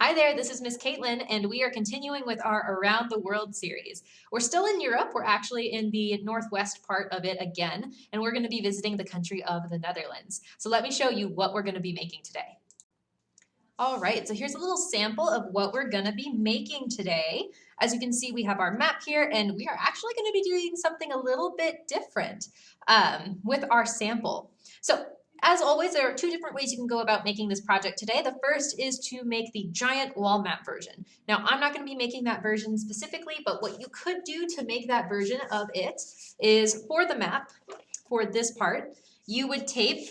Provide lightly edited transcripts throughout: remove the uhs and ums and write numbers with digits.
Hi there, this is Miss Caitlin, and we are continuing with our Around the World series. We're still in Europe, we're actually in the northwest part of it again, and we're going to be visiting the country of the Netherlands. So let me show you what we're going to be making today. All right, so here's a little sample of what we're going to be making today. As you can see, we have our map here, and we are actually going to be doing something a little bit different with our sample. So as always, there are two different ways you can go about making this project today. The first is to make the giant wall map version. Now, I'm not going to be making that version specifically, but what you could do to make that version of it is for the map, for this part, you would tape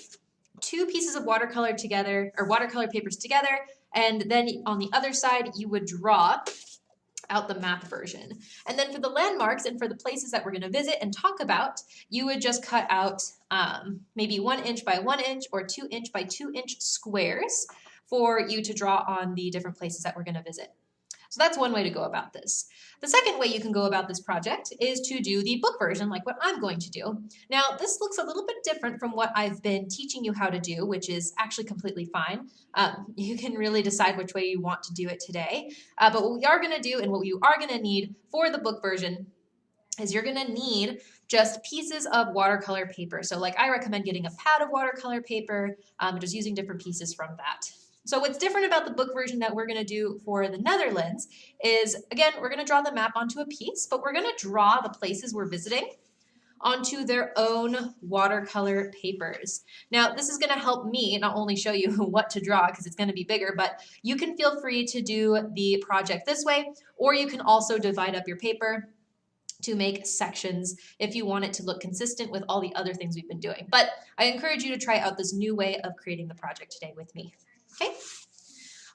two pieces of watercolor together, or watercolor papers together, and then on the other side, you would draw out the map version. And then for the landmarks and for the places that we're going to visit and talk about, you would just cut out maybe 1 inch by 1 inch or 2 inch by 2 inch squares for you to draw on the different places that we're going to visit. So that's one way to go about this. The second way you can go about this project is to do the book version like what I'm going to do. Now, this looks a little bit different from what I've been teaching you how to do, which is actually completely fine. You can really decide which way you want to do it today. But what we are going to do and what you are going to need for the book version is you're going to need just pieces of watercolor paper. So like I recommend getting a pad of watercolor paper, just using different pieces from that. So what's different about the book version that we're going to do for the Netherlands is, again, we're going to draw the map onto a piece, but we're going to draw the places we're visiting onto their own watercolor papers. Now, this is going to help me not only show you what to draw because it's going to be bigger, but you can feel free to do the project this way, or you can also divide up your paper to make sections if you want it to look consistent with all the other things we've been doing. But I encourage you to try out this new way of creating the project today with me. Okay?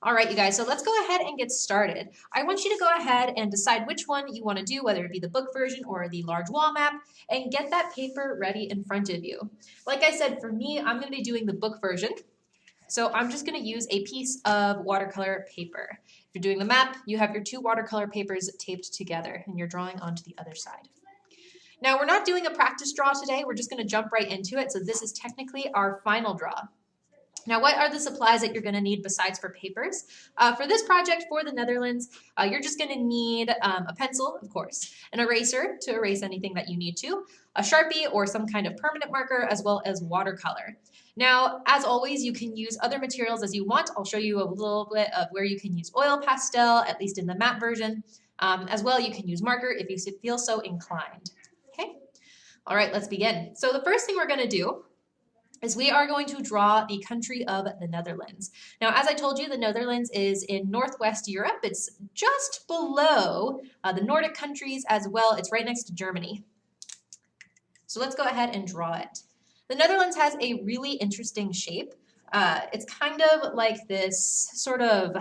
All right, you guys, so let's go ahead and get started. I want you to go ahead and decide which one you want to do, whether it be the book version or the large wall map, and get that paper ready in front of you. Like I said, for me, I'm going to be doing the book version. So I'm just going to use a piece of watercolor paper. If you're doing the map, you have your two watercolor papers taped together, and you're drawing onto the other side. Now, we're not doing a practice draw today. We're just going to jump right into it. So this is technically our final draw. Now, what are the supplies that you're going to need besides for papers? For this project for the Netherlands, you're just going to need a pencil, of course, an eraser to erase anything that you need to, a Sharpie or some kind of permanent marker, as well as watercolor. Now, as always, you can use other materials as you want. I'll show you a little bit of where you can use oil pastel, at least in the matte version. As well, you can use marker if you feel so inclined. Okay? All right, let's begin. So the first thing we're going to do is we are going to draw the country of the Netherlands. Now, as I told you, the Netherlands is in northwest Europe. It's just below the Nordic countries as well. It's right next to Germany. So let's go ahead and draw it. The Netherlands has a really interesting shape. It's kind of like this sort of,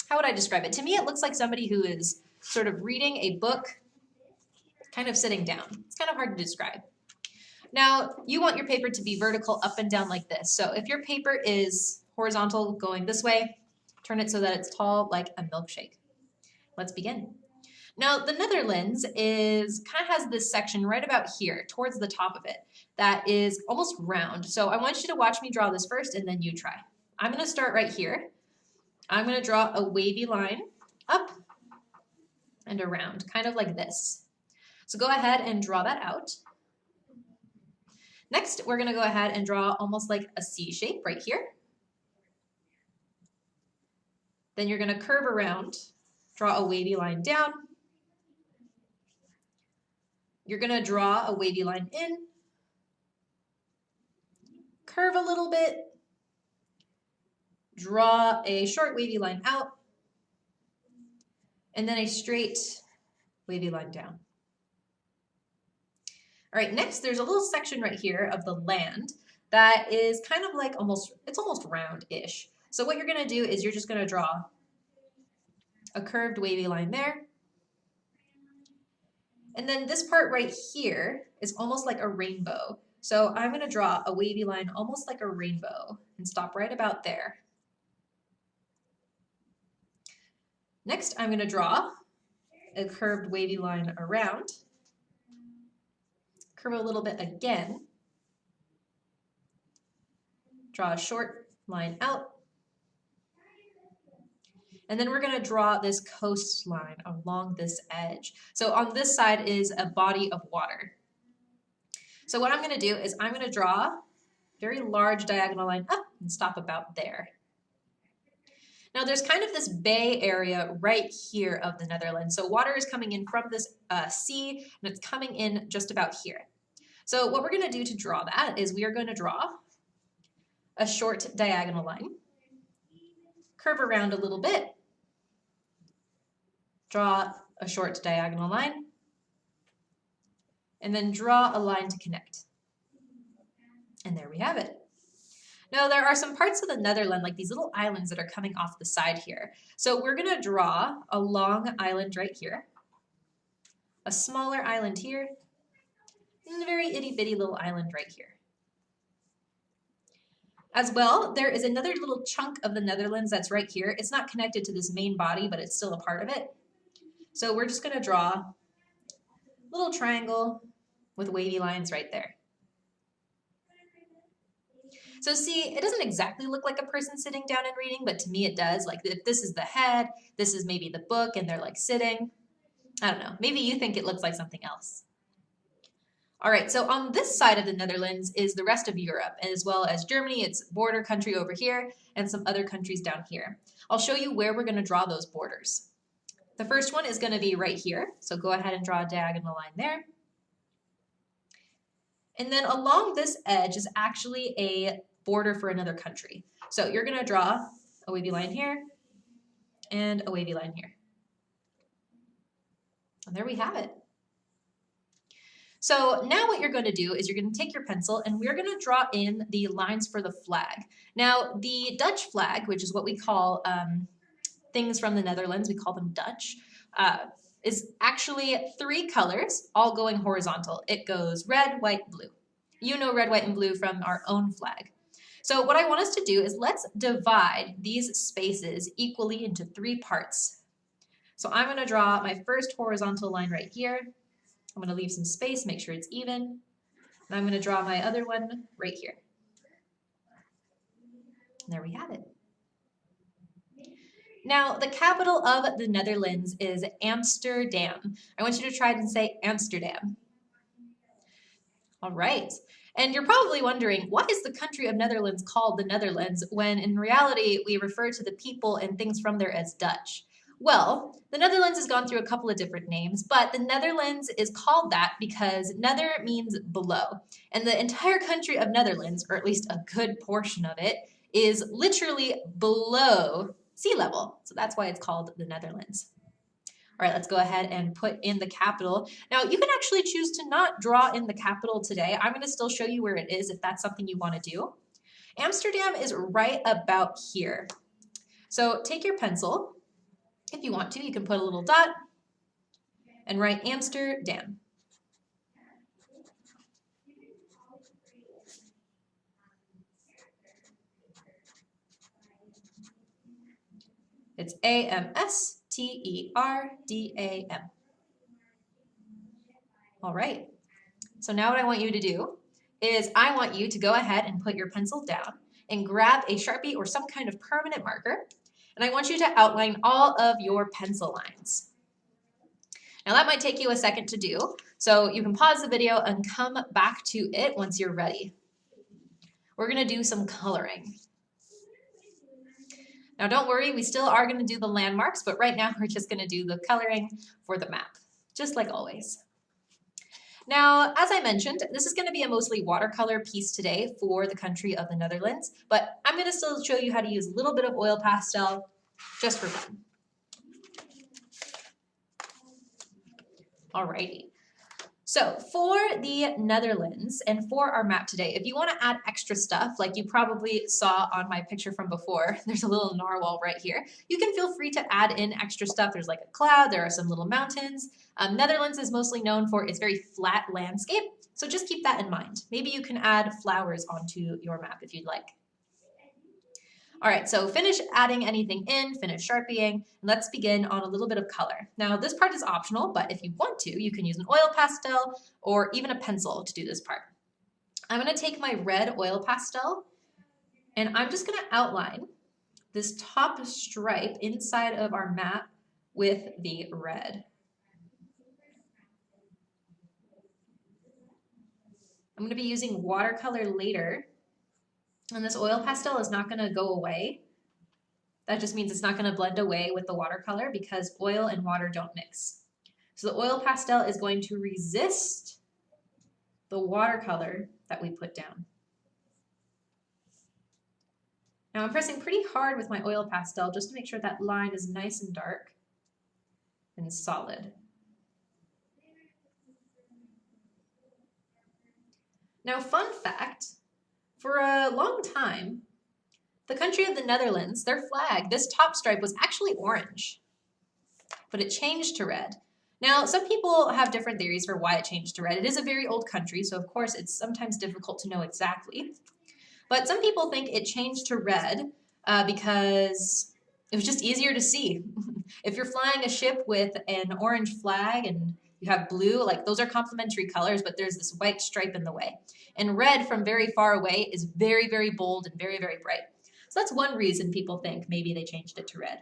how would I describe it? To me, it looks like somebody who is sort of reading a book, kind of sitting down. It's kind of hard to describe. Now, you want your paper to be vertical up and down like this. So if your paper is horizontal going this way, turn it so that it's tall like a milkshake. Let's begin. Now, the Netherlands kind of has this section right about here, towards the top of it, that is almost round. So I want you to watch me draw this first, and then you try. I'm going to start right here. I'm going to draw a wavy line up and around, kind of like this. So go ahead and draw that out. Next, we're going to go ahead and draw almost like a C shape right here. Then you're going to curve around, draw a wavy line down. You're going to draw a wavy line in, curve a little bit, draw a short wavy line out, and then a straight wavy line down. All right, next there's a little section right here of the land that is kind of like it's almost round-ish. So what you're gonna do is you're just gonna draw a curved wavy line there. And then this part right here is almost like a rainbow. So I'm gonna draw a wavy line almost like a rainbow and stop right about there. Next, I'm gonna draw a curved wavy line around. Curve a little bit again, draw a short line out, And then we're going to draw this coastline along this edge. So on this side is a body of water. So what I'm going to do is I'm going to draw a very large diagonal line up and stop about there. Now there's kind of this bay area right here of the Netherlands. So water is coming in from this sea and it's coming in just about here. So what we're going to do to draw that is we are going to draw a short diagonal line, curve around a little bit, draw a short diagonal line, and then draw a line to connect. And there we have it. Now there are some parts of the Netherlands, like these little islands that are coming off the side here. So we're going to draw a long island right here, a smaller island here, and a very itty bitty little island right here. As well, there is another little chunk of the Netherlands that's right here. It's not connected to this main body, but it's still a part of it. So we're just going to draw a little triangle with wavy lines right there. So see, it doesn't exactly look like a person sitting down and reading, but to me it does. Like if this is the head, this is maybe the book, and they're like sitting. I don't know. Maybe you think it looks like something else. All right, so on this side of the Netherlands is the rest of Europe, as well as Germany, its border country over here, and some other countries down here. I'll show you where we're going to draw those borders. The first one is going to be right here, so go ahead and draw a diagonal line there. And then along this edge is actually a border for another country. So you're going to draw a wavy line here and a wavy line here. And there we have it. So now what you're going to do is you're going to take your pencil and we're going to draw in the lines for the flag. Now the Dutch flag, which is what we call things from the Netherlands, we call them Dutch, is actually 3 colors all going horizontal. It goes red, white, blue. You know red, white, and blue from our own flag. So what I want us to do is let's divide these spaces equally into 3 parts. So I'm going to draw my first horizontal line right here. I'm going to leave some space, make sure it's even. And I'm going to draw my other one right here. And there we have it. Now, the capital of the Netherlands is Amsterdam. I want you to try and say Amsterdam. All right. And you're probably wondering, why is the country of Netherlands called the Netherlands when in reality we refer to the people and things from there as Dutch? Well, the Netherlands has gone through a couple of different names, but the Netherlands is called that because nether means below. And the entire country of Netherlands, or at least a good portion of it, is literally below sea level. So that's why it's called the Netherlands. All right, let's go ahead and put in the capital. Now, you can actually choose to not draw in the capital today. I'm going to still show you where it is if that's something you want to do. Amsterdam is right about here. So take your pencil. If you want to, you can put a little dot and write Amsterdam. It's A-M-S-T-E-R-D-A-M. All right. So now what I want you to do is I want you to go ahead and put your pencil down and grab a Sharpie or some kind of permanent marker. And I want you to outline all of your pencil lines. Now that might take you a second to do, so you can pause the video and come back to it once you're ready. We're going to do some coloring. Now don't worry, we still are going to do the landmarks, but right now we're just going to do the coloring for the map, just like always. Now, as I mentioned, this is going to be a mostly watercolor piece today for the country of the Netherlands, but I'm going to still show you how to use a little bit of oil pastel just for fun. Alrighty. So for the Netherlands and for our map today, if you want to add extra stuff, like you probably saw on my picture from before, there's a little narwhal right here. You can feel free to add in extra stuff. There's like a cloud, there are some little mountains. Netherlands is mostly known for its very flat landscape, so just keep that in mind. Maybe you can add flowers onto your map if you'd like. All right, so finish adding anything in, finish sharpieing, and let's begin on a little bit of color. Now, this part is optional, but if you want to, you can use an oil pastel or even a pencil to do this part. I'm going to take my red oil pastel, and I'm just going to outline this top stripe inside of our map with the red. I'm going to be using watercolor later, and this oil pastel is not going to go away. That just means it's not going to blend away with the watercolor because oil and water don't mix. So the oil pastel is going to resist the watercolor that we put down. Now I'm pressing pretty hard with my oil pastel just to make sure that line is nice and dark and solid. Now, fun fact, for a long time, the country of the Netherlands, their flag, this top stripe was actually orange, but it changed to red. Now, some people have different theories for why it changed to red. It is a very old country, so of course it's sometimes difficult to know exactly. But some people think it changed to red because it was just easier to see. If you're flying a ship with an orange flag and you have blue, like those are complementary colors, but there's this white stripe in the way. And red from very far away is very, very bold and very, very bright. So that's one reason people think maybe they changed it to red.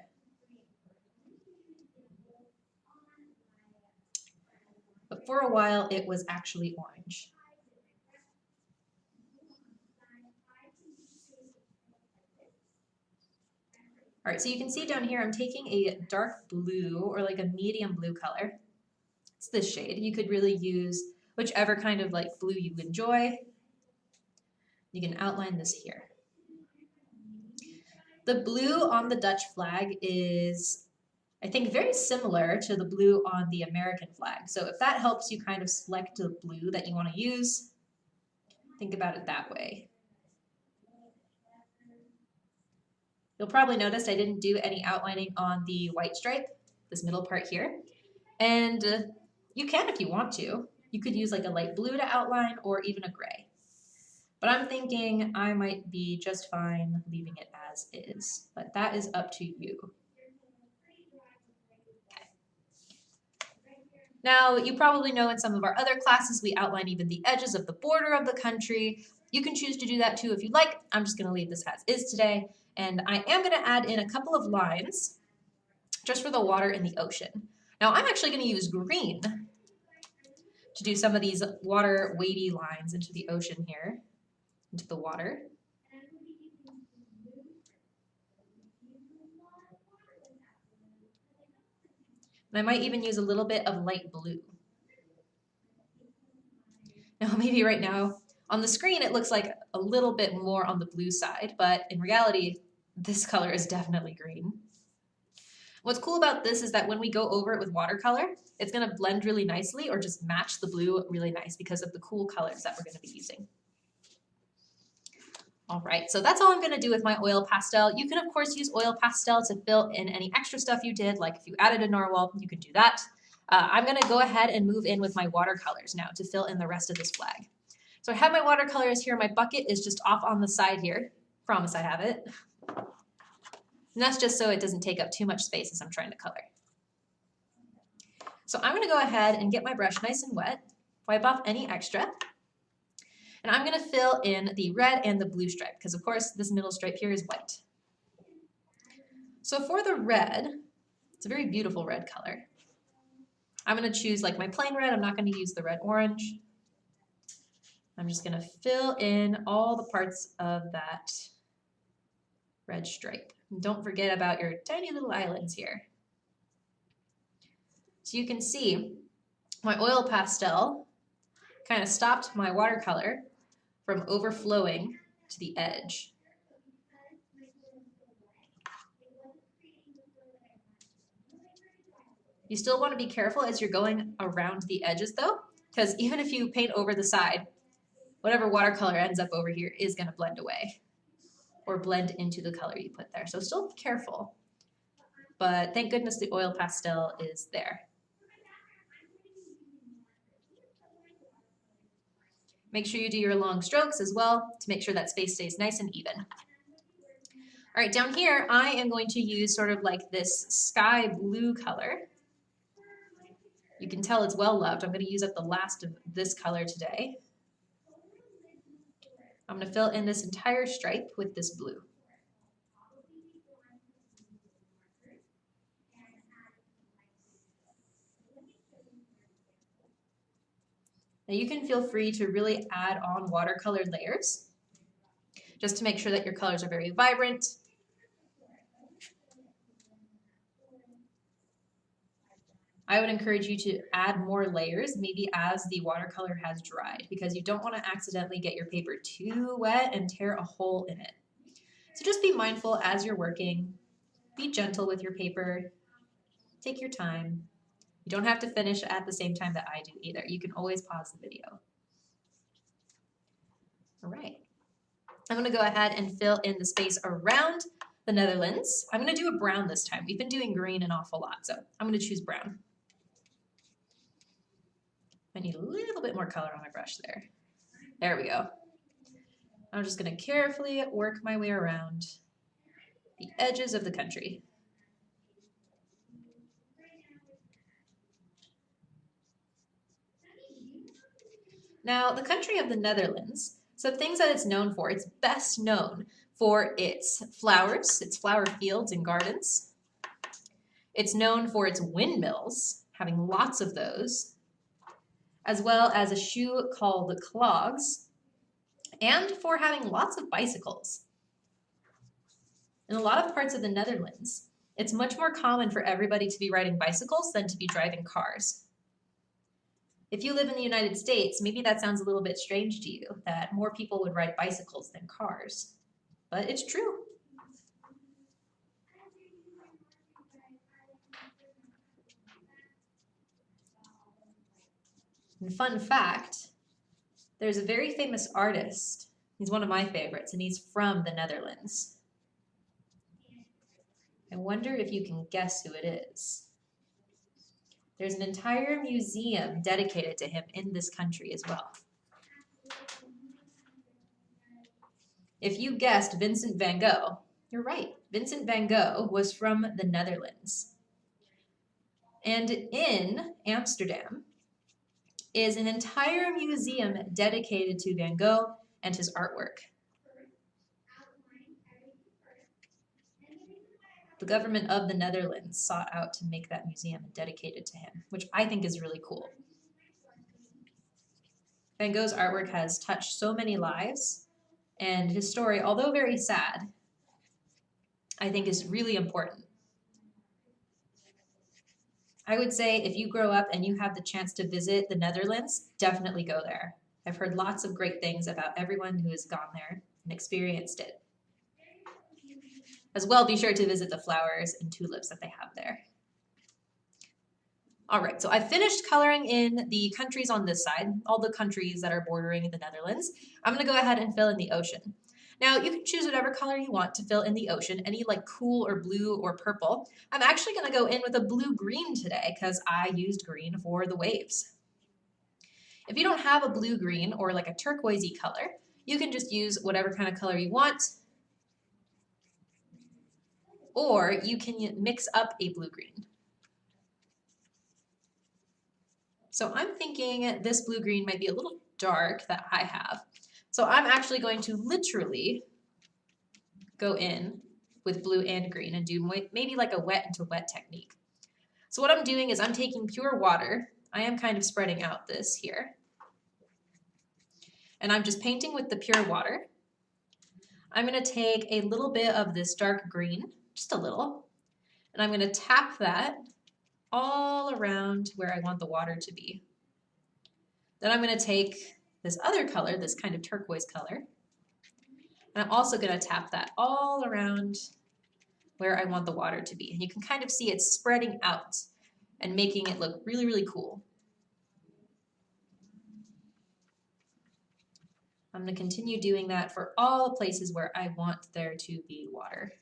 But for a while, it was actually orange. All right, so you can see down here, I'm taking a dark blue or like a medium blue color. It's this shade. You could really use whichever kind of like blue you enjoy. You can outline this here. The blue on the Dutch flag is, I think, very similar to the blue on the American flag. So if that helps you kind of select the blue that you want to use, think about it that way. You'll probably notice I didn't do any outlining on the white stripe, this middle part here. And you can if you want to. You could use like a light blue to outline or even a gray. But I'm thinking I might be just fine leaving it as is. But that is up to you. Okay. Now, you probably know in some of our other classes we outline even the edges of the border of the country. You can choose to do that too if you'd like. I'm just going to leave this as is today. And I am going to add in a couple of lines just for the water in the ocean. Now, I'm actually going to use green to do some of these water wavy lines into the ocean here, into the water. And I might even use a little bit of light blue. Now, maybe right now on the screen it looks like a little bit more on the blue side, but in reality, this color is definitely green. What's cool about this is that when we go over it with watercolor, it's going to blend really nicely or just match the blue really nice because of the cool colors that we're going to be using. All right, so that's all I'm going to do with my oil pastel. You can, of course, use oil pastel to fill in any extra stuff you did, like if you added a narwhal, you can do that. I'm going to go ahead and move in with my watercolors now to fill in the rest of this flag. So I have my watercolors here. My bucket is just off on the side here. Promise I have it. And that's just so it doesn't take up too much space as I'm trying to color. So I'm going to go ahead and get my brush nice and wet, wipe off any extra, and I'm going to fill in the red and the blue stripe because, of course, this middle stripe here is white. So for the red, it's a very beautiful red color. I'm going to choose like my plain red. I'm not going to use the red orange. I'm just going to fill in all the parts of that red stripe. And don't forget about your tiny little islands here. So you can see my oil pastel kind of stopped my watercolor from overflowing to the edge. You still want to be careful as you're going around the edges though, because even if you paint over the side, whatever watercolor ends up over here is going to blend away or blend into the color you put there. So still be careful, but thank goodness the oil pastel is there. Make sure you do your long strokes as well to make sure that space stays nice and even. All right, down here, I am going to use sort of like this sky blue color. You can tell it's well loved. I'm going to use up the last of this color today. I'm going to fill in this entire stripe with this blue. Now you can feel free to really add on watercolored layers just to make sure that your colors are very vibrant. I would encourage you to add more layers maybe as the watercolor has dried, because you don't want to accidentally get your paper too wet and tear a hole in it. So just be mindful as you're working. Be gentle with your paper. Take your time. You don't have to finish at the same time that I do either. You can always pause the video. All right. I'm going to go ahead and fill in the space around the Netherlands. I'm going to do a brown this time. We've been doing green an awful lot, so I'm going to choose brown. I need a little bit more color on my brush there. There we go. I'm just going to carefully work my way around the edges of the country. Now, the country of the Netherlands, some things that it's known for. It's best known for its flowers, its flower fields and gardens. It's known for its windmills, having lots of those, as well as a shoe called clogs, and for having lots of bicycles. In a lot of parts of the Netherlands, it's much more common for everybody to be riding bicycles than to be driving cars. If you live in the United States, maybe that sounds a little bit strange to you, that more people would ride bicycles than cars, but it's true. And fun fact, there's a very famous artist. He's one of my favorites, and he's from the Netherlands. I wonder if you can guess who it is. There's an entire museum dedicated to him in this country as well. If you guessed Vincent van Gogh, you're right. Vincent van Gogh was from the Netherlands. And in Amsterdam is an entire museum dedicated to Van Gogh and his artwork. The government of the Netherlands sought out to make that museum dedicated to him, which I think is really cool. Van Gogh's artwork has touched so many lives, and his story, although very sad, I think is really important. I would say if you grow up and you have the chance to visit the Netherlands, definitely go there. I've heard lots of great things about everyone who has gone there and experienced it. As well, be sure to visit the flowers and tulips that they have there. All right, so I finished coloring in the countries on this side, all the countries that are bordering the Netherlands. I'm gonna go ahead and fill in the ocean. Now, you can choose whatever color you want to fill in the ocean, any like cool or blue or purple. I'm actually gonna go in with a blue-green today because I used green for the waves. If you don't have a blue-green or like a turquoisey color, you can just use whatever kind of color you want, or you can mix up a blue-green. So I'm thinking this blue-green might be a little dark that I have. So I'm actually going to literally go in with blue and green and do maybe like a wet into wet technique. So what I'm doing is I'm taking pure water. I am kind of spreading out this here. And I'm just painting with the pure water. I'm gonna take a little bit of this dark green, just a little, and I'm gonna tap that all around where I want the water to be. Then I'm going to take this other color, this kind of turquoise color, and I'm also going to tap that all around where I want the water to be. And you can kind of see it spreading out and making it look really, really cool. I'm going to continue doing that for all the places where I want there to be water.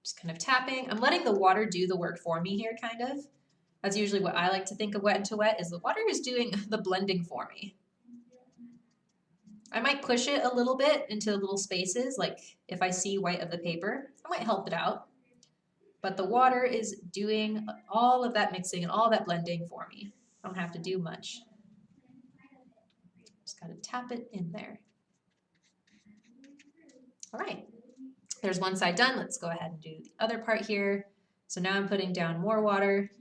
Just kind of tapping. I'm letting the water do the work for me here, kind of. That's usually what I like to think of wet into wet, is the water is doing the blending for me. I might push it a little bit into little spaces, like if I see white of the paper, I might help it out. But the water is doing all of that mixing and all that blending for me. I don't have to do much. Just gotta tap it in there. All right, there's one side done. Let's go ahead and do the other part here. So now I'm putting down more water.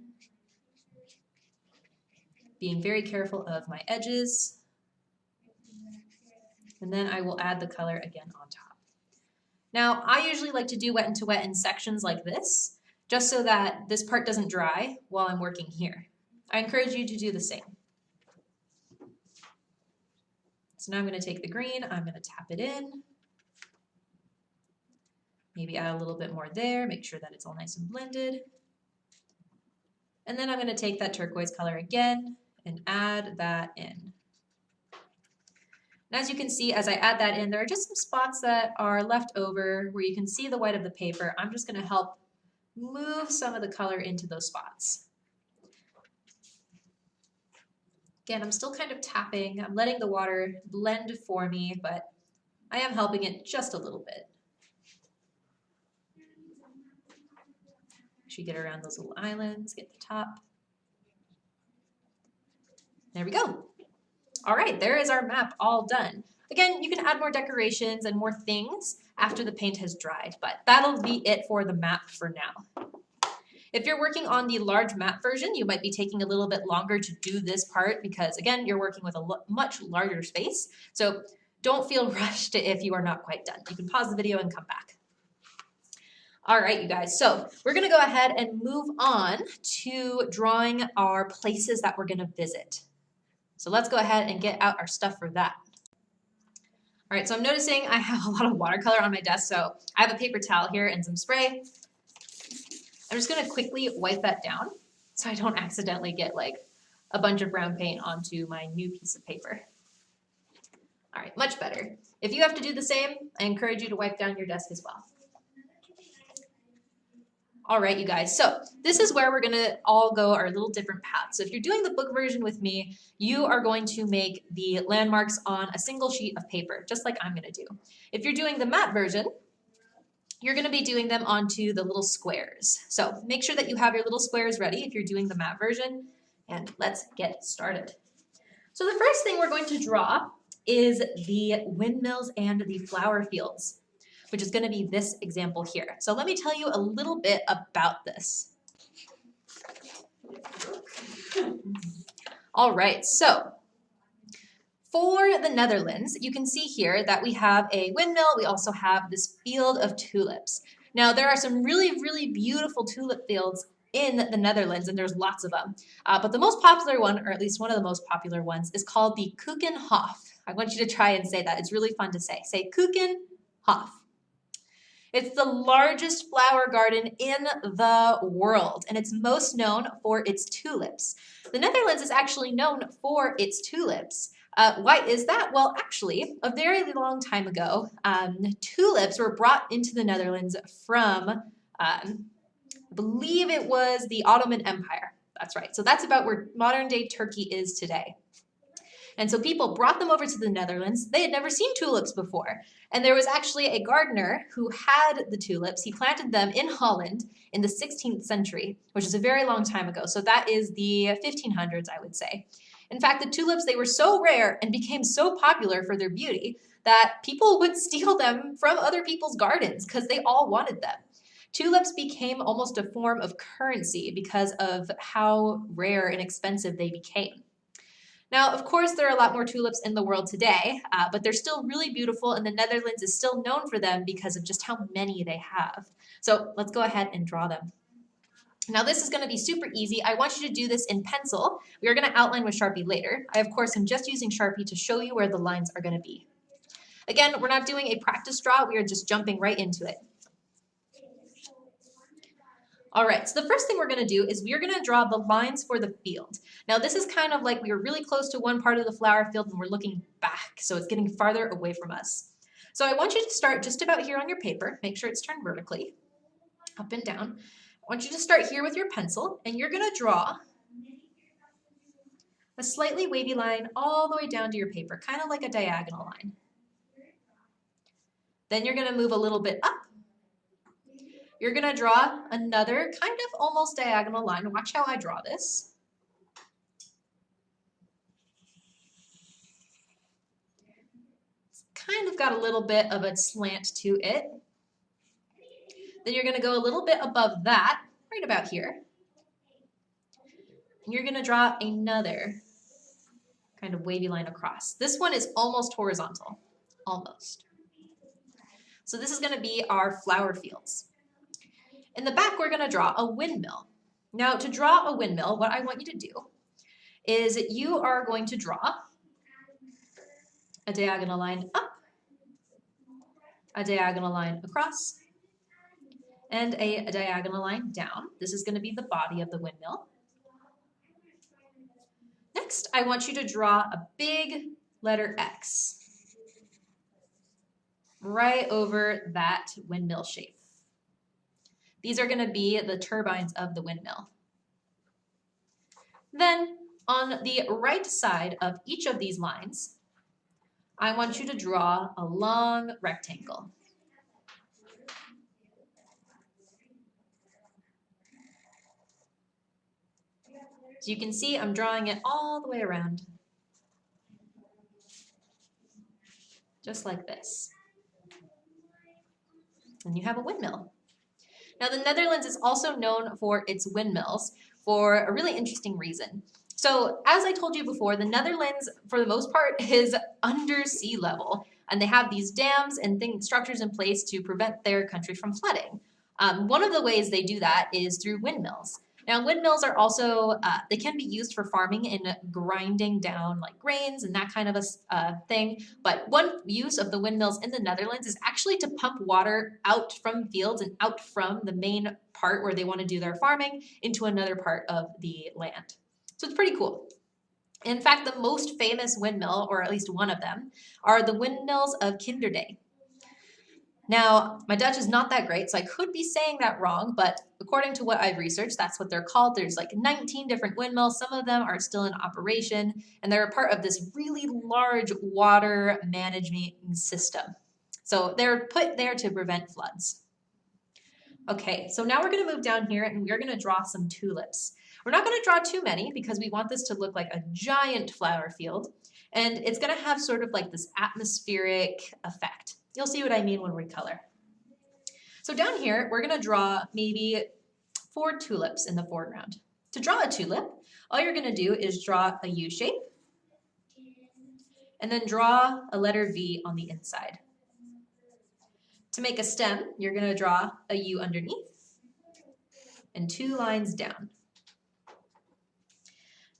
being very careful of my edges. And then I will add the color again on top. Now, I usually like to do wet into wet in sections like this, just so that this part doesn't dry while I'm working here. I encourage you to do the same. So now I'm going to take the green, I'm going to tap it in. Maybe add a little bit more there, make sure that it's all nice and blended. And then I'm going to take that turquoise color again and add that in. And as you can see, as I add that in, there are just some spots that are left over where you can see the white of the paper. I'm just going to help move some of the color into those spots. Again, I'm still kind of tapping. I'm letting the water blend for me, but I am helping it just a little bit. Make sure you get around those little islands, get the top. There we go. All right, there is our map all done. Again, you can add more decorations and more things after the paint has dried, but that'll be it for the map for now. If you're working on the large map version, you might be taking a little bit longer to do this part because, again, you're working with a much larger space. So don't feel rushed if you are not quite done. You can pause the video and come back. All right, you guys, so we're going to go ahead and move on to drawing our places that we're going to visit. So let's go ahead and get out our stuff for that. All right, so I'm noticing I have a lot of watercolor on my desk, so I have a paper towel here and some spray. I'm just going to quickly wipe that down so I don't accidentally get like a bunch of brown paint onto my new piece of paper. All right, much better. If you have to do the same, I encourage you to wipe down your desk as well. All right, you guys, so this is where we're gonna all go our little different paths. So if you're doing the book version with me, you are going to make the landmarks on a single sheet of paper, just like I'm gonna do. If you're doing the map version, you're gonna be doing them onto the little squares. So make sure that you have your little squares ready if you're doing the map version, and let's get started. So the first thing we're going to draw is the windmills and the flower fields, which is going to be this example here. So let me tell you a little bit about this. All right, so for the Netherlands, you can see here that we have a windmill. We also have this field of tulips. Now, there are some really, really beautiful tulip fields in the Netherlands, and there's lots of them. But the most popular one, or at least one of the most popular ones, is called the Keukenhof. I want you to try and say that. It's really fun to say. Say Keukenhof. It's the largest flower garden in the world, and it's most known for its tulips. The Netherlands is actually known for its tulips. Why is that? Well, actually, a very long time ago, tulips were brought into the Netherlands from, I believe it was the Ottoman Empire. That's right. So that's about where modern-day Turkey is today. And so people brought them over to the Netherlands. They had never seen tulips before. And there was actually a gardener who had the tulips. He planted them in Holland in the 16th century, which is a very long time ago. So that is the 1500s, I would say. In fact, the tulips, they were so rare and became so popular for their beauty that people would steal them from other people's gardens because they all wanted them. Tulips became almost a form of currency because of how rare and expensive they became. Now, of course, there are a lot more tulips in the world today, but they're still really beautiful, and the Netherlands is still known for them because of just how many they have. So let's go ahead and draw them. Now, this is going to be super easy. I want you to do this in pencil. We are going to outline with Sharpie later. I, of course, am just using Sharpie to show you where the lines are going to be. Again, we're not doing a practice draw. We are just jumping right into it. All right, so the first thing we're going to do is we're going to draw the lines for the field. Now, this is kind of like we were really close to one part of the flower field and we're looking back, so it's getting farther away from us. So I want you to start just about here on your paper. Make sure it's turned vertically, up and down. I want you to start here with your pencil, and you're going to draw a slightly wavy line all the way down to your paper, kind of like a diagonal line. Then you're going to move a little bit up. You're going to draw another kind of almost diagonal line. Watch how I draw this. It's kind of got a little bit of a slant to it. Then you're going to go a little bit above that, right about here. And you're going to draw another kind of wavy line across. This one is almost horizontal, almost. So this is going to be our flower fields. In the back, we're going to draw a windmill. Now, to draw a windmill, what I want you to do is you are going to draw a diagonal line up, a diagonal line across, and a diagonal line down. This is going to be the body of the windmill. Next, I want you to draw a big letter X right over that windmill shape. These are going to be the turbines of the windmill. Then, on the right side of each of these lines, I want you to draw a long rectangle. So you can see I'm drawing it all the way around, just like this. And you have a windmill. Now, the Netherlands is also known for its windmills for a really interesting reason. So, as I told you before, the Netherlands, for the most part, is under sea level, and they have these dams and structures in place to prevent their country from flooding. One of the ways they do that is through windmills. Now, windmills are also, they can be used for farming and grinding down like grains and that kind of a thing. But one use of the windmills in the Netherlands is actually to pump water out from fields and out from the main part where they want to do their farming into another part of the land. So it's pretty cool. In fact, the most famous windmill, or at least one of them, are the windmills of Kinderdijk. Now, my Dutch is not that great, so I could be saying that wrong, but according to what I've researched, that's what they're called. There's like 19 different windmills. Some of them are still in operation, and they're a part of this really large water management system. So they're put there to prevent floods. Okay, so now we're going to move down here, and we're going to draw some tulips. We're not going to draw too many because we want this to look like a giant flower field, and it's going to have sort of like this atmospheric effect. You'll see what I mean when we color. So down here, we're going to draw maybe 4 tulips in the foreground. To draw a tulip, all you're going to do is draw a U shape and then draw a letter V on the inside. To make a stem, you're going to draw a U underneath and 2 lines down.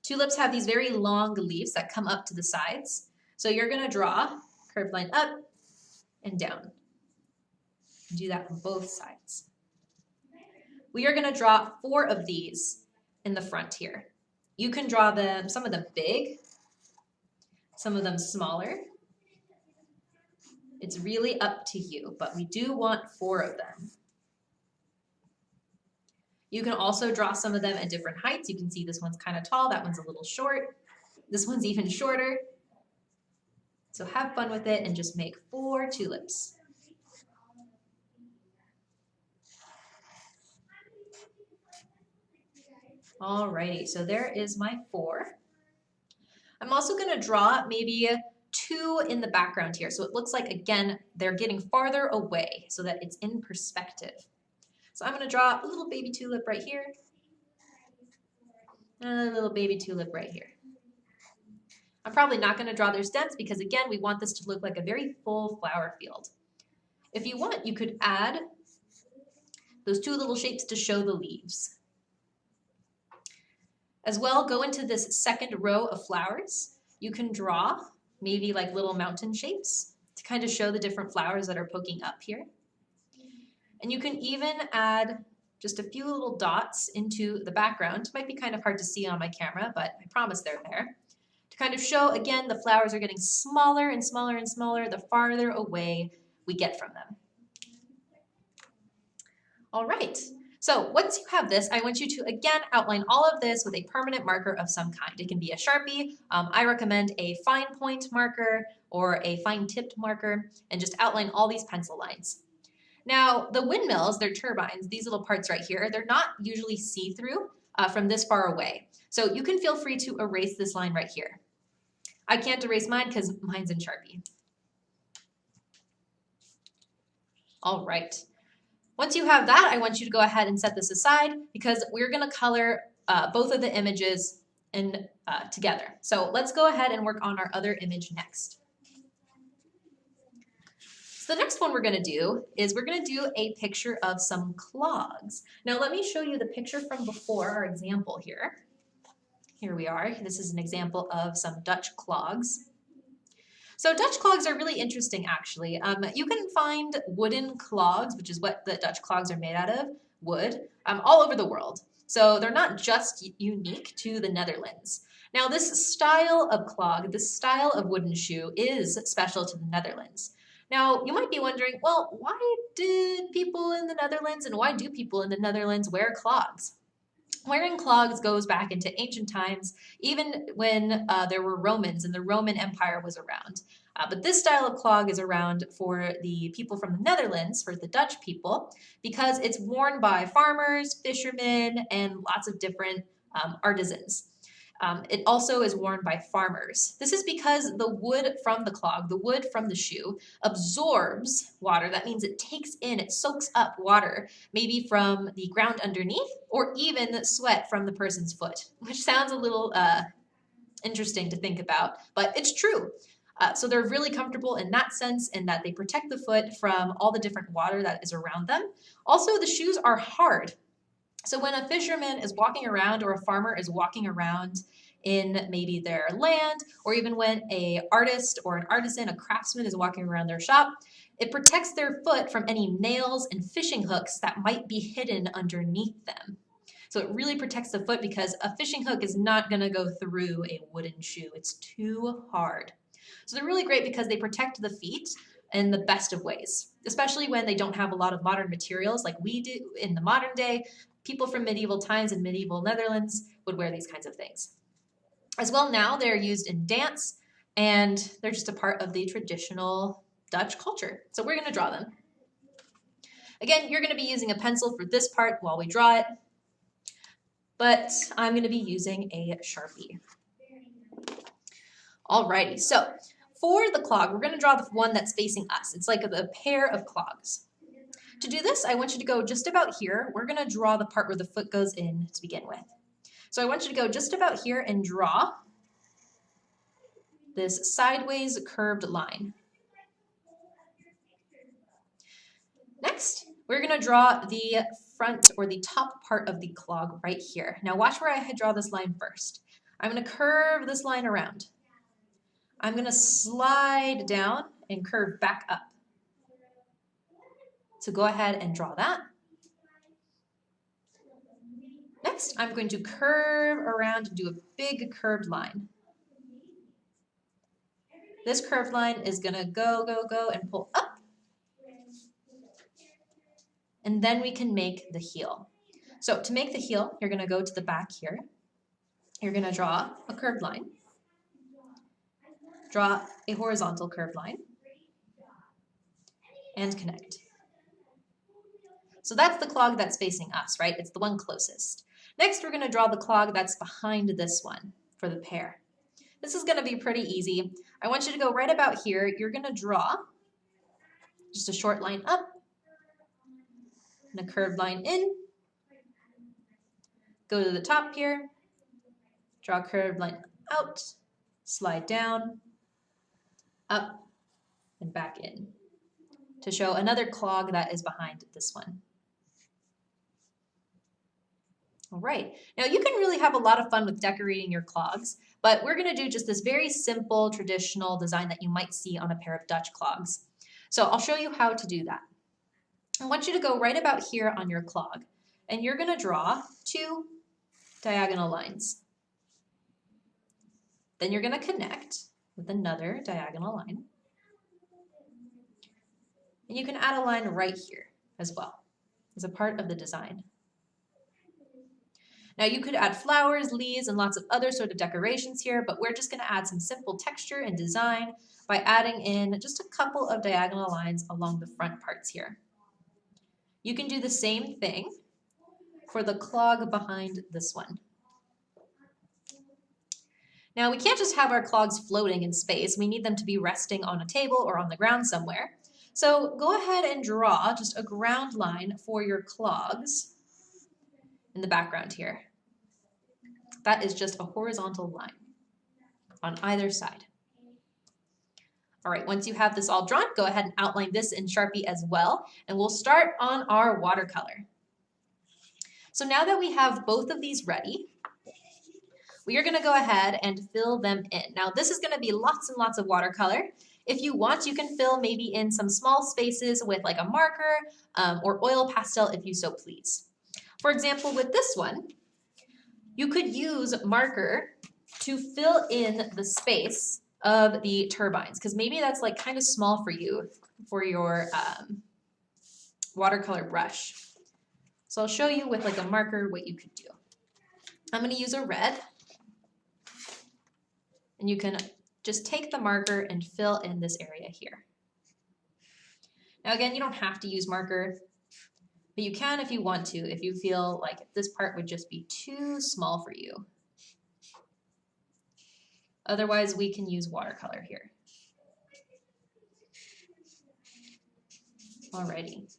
Tulips have these very long leaves that come up to the sides. So you're going to draw a curved line up and down. Do that from both sides. We are going to draw 4 of these in the front here. You can draw them, some of them big, some of them smaller. It's really up to you, but we do want 4 of them. You can also draw some of them at different heights. You can see this one's kind of tall, that one's a little short. This one's even shorter. So have fun with it and just make 4 tulips. Alrighty, so there is my 4. I'm also going to draw maybe 2 in the background here. So it looks like, again, they're getting farther away so that it's in perspective. So I'm going to draw a little baby tulip right here and a little baby tulip right here. I'm probably not going to draw their stems because, again, we want this to look like a very full flower field. If you want, you could add those 2 little shapes to show the leaves. As well, go into this second row of flowers. You can draw maybe like little mountain shapes to kind of show the different flowers that are poking up here. And you can even add just a few little dots into the background. It might be kind of hard to see on my camera, but I promise they're there. To kind of show, again, the flowers are getting smaller and smaller and smaller the farther away we get from them. All right. So once you have this, I want you to, again, outline all of this with a permanent marker of some kind. It can be a Sharpie. I recommend a fine point marker or a fine tipped marker, and just outline all these pencil lines. Now, the windmills, they're turbines, these little parts right here, they're not usually see-through from this far away. So you can feel free to erase this line right here. I can't erase mine because mine's in Sharpie. All right. Once you have that, I want you to go ahead and set this aside because we're going to color both of the images and together. So let's go ahead and work on our other image next. So the next one we're going to do is we're going to do a picture of some clogs. Now let me show you the picture from before our example here. Here we are. This is an example of some Dutch clogs. So Dutch clogs are really interesting, actually. You can find wooden clogs, which is what the Dutch clogs are made out of, wood, all over the world. So they're not just unique to the Netherlands. Now this style of clog, this style of wooden shoe is special to the Netherlands. Now you might be wondering, well, why did people in the Netherlands and why do people in the Netherlands wear clogs? Wearing clogs goes back into ancient times, even when there were Romans and the Roman Empire was around. But this style of clog is around for the people from the Netherlands, for the Dutch people, because it's worn by farmers, fishermen, and lots of different artisans. It also is worn by farmers. This is because the wood from the clog, the wood from the shoe, absorbs water. That means it takes in, it soaks up water, maybe from the ground underneath or even sweat from the person's foot, which sounds a little interesting to think about, but it's true. So they're really comfortable in that sense, in that they protect the foot from all the different water that is around them. Also, the shoes are hard. So when a fisherman is walking around or a farmer is walking around in maybe their land, or even when an artist or an artisan, a craftsman is walking around their shop, it protects their foot from any nails and fishing hooks that might be hidden underneath them. So it really protects the foot because a fishing hook is not going to go through a wooden shoe. It's too hard. So they're really great because they protect the feet in the best of ways, especially when they don't have a lot of modern materials like we do in the modern day. People from medieval times in medieval Netherlands would wear these kinds of things. As well, now they're used in dance, and they're just a part of the traditional Dutch culture. So we're going to draw them. Again, you're going to be using a pencil for this part while we draw it, but I'm going to be using a Sharpie. Alrighty, so for the clog, we're going to draw the one that's facing us. It's like a pair of clogs. To do this, I want you to go just about here. We're going to draw the part where the foot goes in to begin with. So I want you to go just about here and draw this sideways curved line. Next, we're going to draw the front or the top part of the clog right here. Now watch where I draw this line first. I'm going to curve this line around. I'm going to slide down and curve back up. So go ahead and draw that. Next, I'm going to curve around and do a big curved line. This curved line is going to go, and pull up. And then we can make the heel. So to make the heel, you're going to go to the back here. You're going to draw a curved line. Draw a horizontal curved line. And connect. So that's the clog that's facing us, right? It's the one closest. Next, we're going to draw the clog that's behind this one for the pair. This is going to be pretty easy. I want you to go right about here. You're going to draw just a short line up and a curved line in. Go to the top here. Draw a curved line out, slide down, up, and back in to show another clog that is behind this one. All right, now you can really have a lot of fun with decorating your clogs, but we're going to do just this very simple traditional design that you might see on a pair of Dutch clogs. So I'll show you how to do that. I want you to go right about here on your clog, and you're going to draw 2 diagonal lines. Then you're going to connect with another diagonal line. And you can add a line right here as well as a part of the design. Now you could add flowers, leaves, and lots of other sort of decorations here, but we're just going to add some simple texture and design by adding in just a couple of diagonal lines along the front parts here. You can do the same thing for the clog behind this one. Now we can't just have our clogs floating in space. We need them to be resting on a table or on the ground somewhere. So go ahead and draw just a ground line for your clogs in the background here. That is just a horizontal line on either side. All right, once you have this all drawn, go ahead and outline this in Sharpie as well, and we'll start on our watercolor. So now that we have both of these ready, we are gonna go ahead and fill them in. Now this is gonna be lots and lots of watercolor. If you want, you can fill maybe in some small spaces with like a marker or oil pastel if you so please. For example, with this one, you could use marker to fill in the space of the turbines, because maybe that's like kind of small for you for your watercolor brush. So I'll show you with like a marker what you could do. I'm going to use a red, and you can just take the marker and fill in this area here. Now again, you don't have to use marker, but you can if you want to, if you feel like this part would just be too small for you. Otherwise, we can use watercolor here. Alrighty.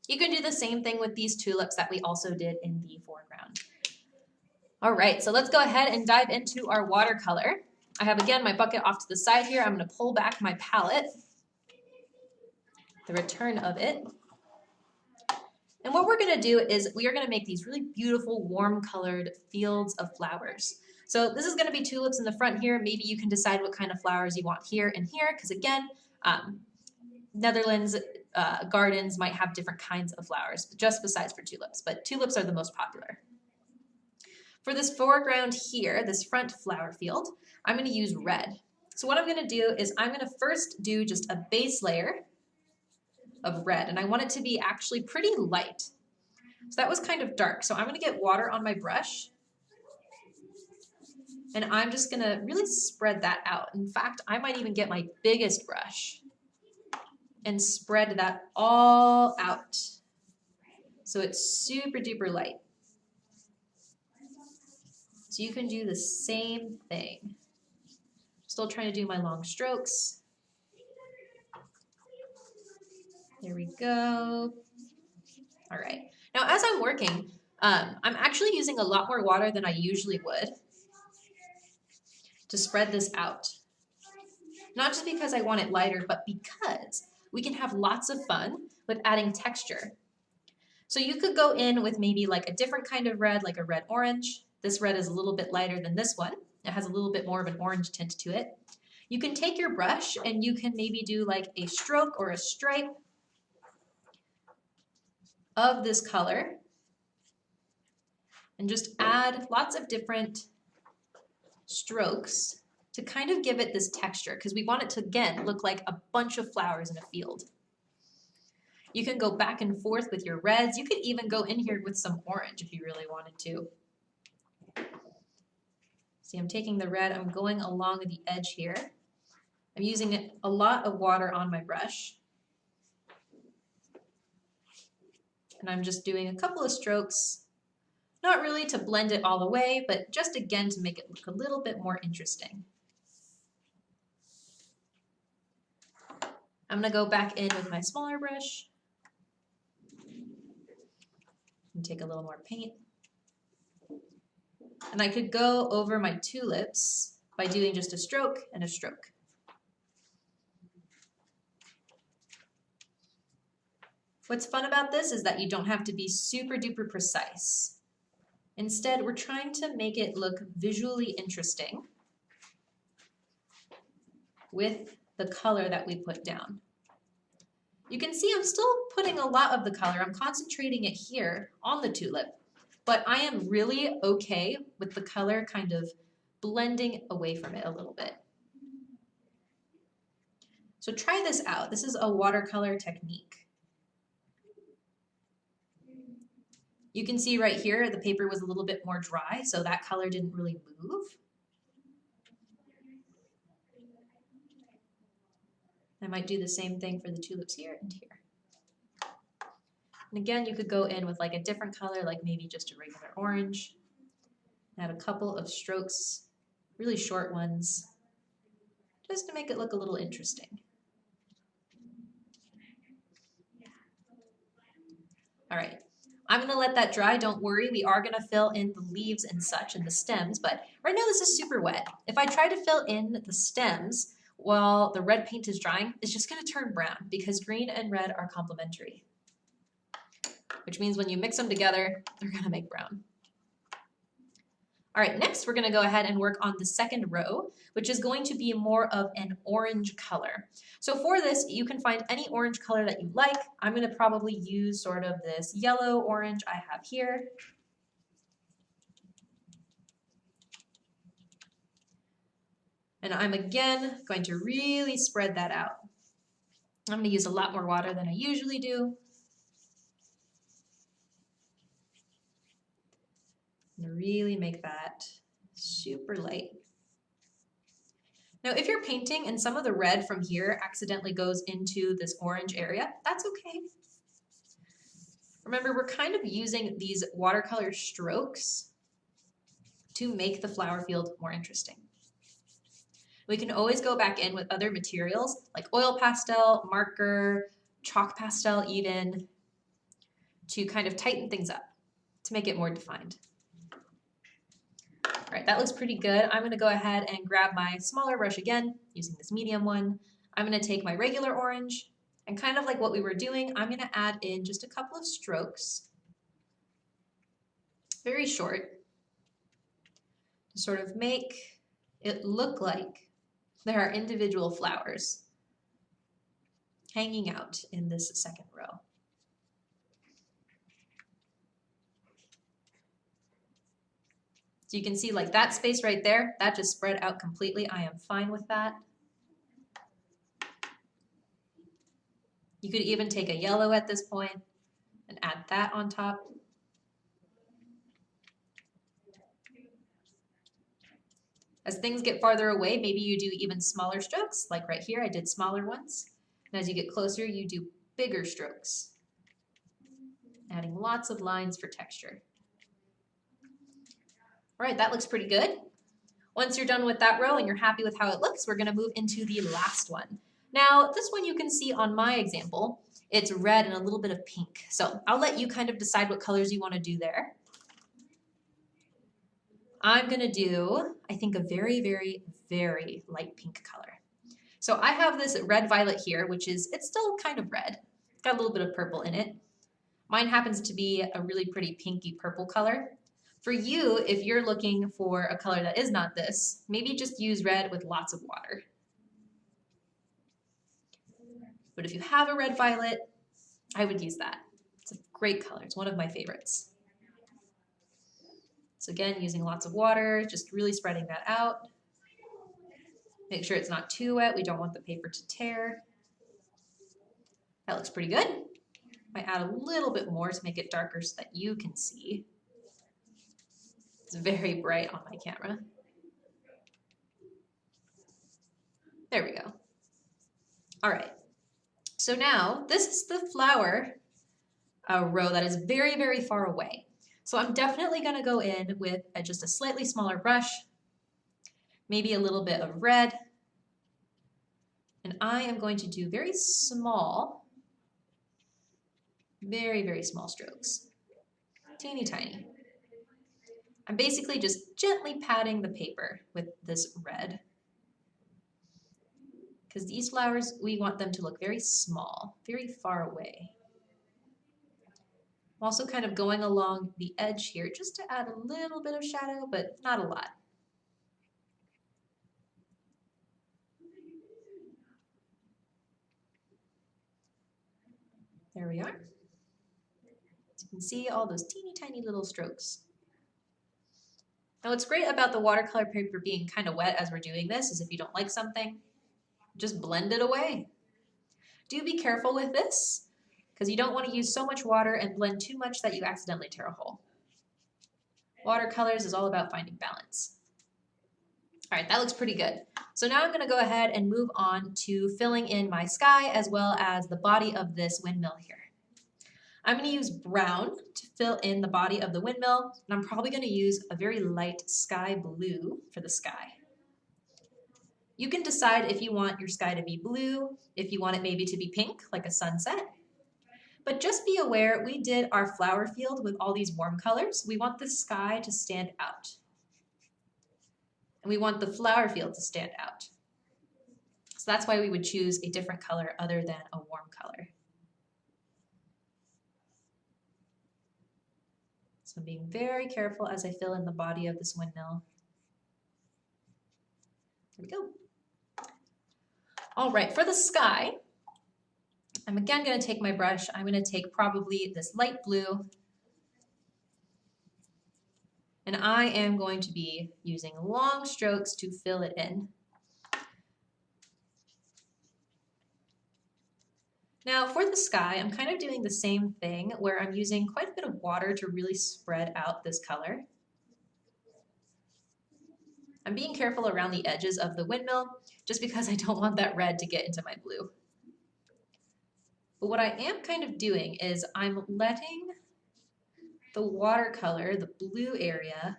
You can do the same thing with these tulips that we also did in the foreground. All right, so let's go ahead and dive into our watercolor. I have, again, my bucket off to the side here. I'm going to pull back my palette, the return of it. And what we're going to do is we are going to make these really beautiful, warm-colored fields of flowers. So this is going to be tulips in the front here. Maybe you can decide what kind of flowers you want here and here, because again, Netherlands gardens might have different kinds of flowers, just besides for tulips, but tulips are the most popular. For this foreground here, this front flower field, I'm going to use red. So what I'm going to do is I'm going to first do just a base layer of red, and I want it to be actually pretty light. So that was kind of dark, so I'm going to get water on my brush, and I'm just going to really spread that out. In fact, I might even get my biggest brush and spread that all out so it's super duper light. So you can do the same thing. Still trying to do my long strokes. There we go. All right. Now as I'm working, I'm actually using a lot more water than I usually would to spread this out. Not just because I want it lighter, but because we can have lots of fun with adding texture. So you could go in with maybe like a different kind of red, like a red-orange. This red is a little bit lighter than this one. It has a little bit more of an orange tint to it. You can take your brush and you can maybe do like a stroke or a stripe of this color and just add lots of different strokes to kind of give it this texture, because we want it to, again, look like a bunch of flowers in a field. You can go back and forth with your reds. You could even go in here with some orange if you really wanted to. See, I'm taking the red, I'm going along the edge here. I'm using a lot of water on my brush. And I'm just doing a couple of strokes, not really to blend it all the way, but just again to make it look a little bit more interesting. I'm going to go back in with my smaller brush and take a little more paint. And I could go over my tulips by doing just a stroke and a stroke. What's fun about this is that you don't have to be super duper precise. Instead, we're trying to make it look visually interesting with the color that we put down. You can see I'm still putting a lot of the color. I'm concentrating it here on the tulip, but I am really okay with the color kind of blending away from it a little bit. So try this out. This is a watercolor technique. You can see right here the paper was a little bit more dry, so that color didn't really move. I might do the same thing for the tulips here and here. And again, you could go in with like a different color, like maybe just a regular orange. Add a couple of strokes, really short ones, just to make it look a little interesting. All right, I'm gonna let that dry, don't worry. We are gonna fill in the leaves and such and the stems, but right now this is super wet. If I try to fill in the stems while the red paint is drying, it's just gonna turn brown because green and red are complementary, which means when you mix them together, they're gonna make brown. All right, next we're gonna go ahead and work on the second row, which is going to be more of an orange color. So for this, you can find any orange color that you like. I'm gonna probably use sort of this yellow orange I have here. And I'm again going to really spread that out. I'm gonna use a lot more water than I usually do. And really make that super light. Now, if you're painting and some of the red from here accidentally goes into this orange area, that's okay. Remember, we're kind of using these watercolor strokes to make the flower field more interesting. We can always go back in with other materials like oil pastel, marker, chalk pastel even, to kind of tighten things up, to make it more defined. All right, that looks pretty good. I'm gonna go ahead and grab my smaller brush again, using this medium one. I'm gonna take my regular orange, and kind of like what we were doing, I'm gonna add in just a couple of strokes, very short, to sort of make it look like there are individual flowers hanging out in this second row. So you can see like that space right there, that just spread out completely. I am fine with that. You could even take a yellow at this point and add that on top. As things get farther away, maybe you do even smaller strokes, like right here, I did smaller ones. And as you get closer, you do bigger strokes, adding lots of lines for texture. All right, that looks pretty good. Once you're done with that row and you're happy with how it looks, we're gonna move into the last one. Now, this one you can see on my example, it's red and a little bit of pink. So I'll let you kind of decide what colors you wanna do there. I'm gonna do, I think, a very, very, very light pink color. So I have this red violet here, which is, it's still kind of red. It's got a little bit of purple in it. Mine happens to be a really pretty pinky purple color. For you, if you're looking for a color that is not this, maybe just use red with lots of water. But if you have a red violet, I would use that. It's a great color. It's one of my favorites. So again, using lots of water, just really spreading that out. Make sure it's not too wet. We don't want the paper to tear. That looks pretty good. Might add a little bit more to make it darker so that you can see. It's very bright on my camera. There we go. All right. So now this is the flower row that is very, very far away. So I'm definitely going to go in with just a slightly smaller brush, maybe a little bit of red, and I am going to do very small, very, very small strokes, teeny tiny. I'm basically just gently patting the paper with this red, because these flowers, we want them to look very small, very far away. I'm also kind of going along the edge here just to add a little bit of shadow, but not a lot. There we are. So you can see all those teeny tiny little strokes. Now what's great about the watercolor paper being kind of wet as we're doing this is if you don't like something, just blend it away. Do be careful with this, because you don't want to use so much water and blend too much that you accidentally tear a hole. Watercolors is all about finding balance. All right, that looks pretty good. So now I'm going to go ahead and move on to filling in my sky as well as the body of this windmill here. I'm going to use brown to fill in the body of the windmill, and I'm probably going to use a very light sky blue for the sky. You can decide if you want your sky to be blue, if you want it maybe to be pink, like a sunset. But just be aware, we did our flower field with all these warm colors. We want the sky to stand out. And we want the flower field to stand out. So that's why we would choose a different color other than a warm color. So I'm being very careful as I fill in the body of this windmill. There we go. All right, for the sky, I'm again going to take my brush. I'm going to take probably this light blue, and I am going to be using long strokes to fill it in. Now for the sky, I'm kind of doing the same thing where I'm using quite a bit of water to really spread out this color. I'm being careful around the edges of the windmill just because I don't want that red to get into my blue. But what I am kind of doing is I'm letting the watercolor, the blue area,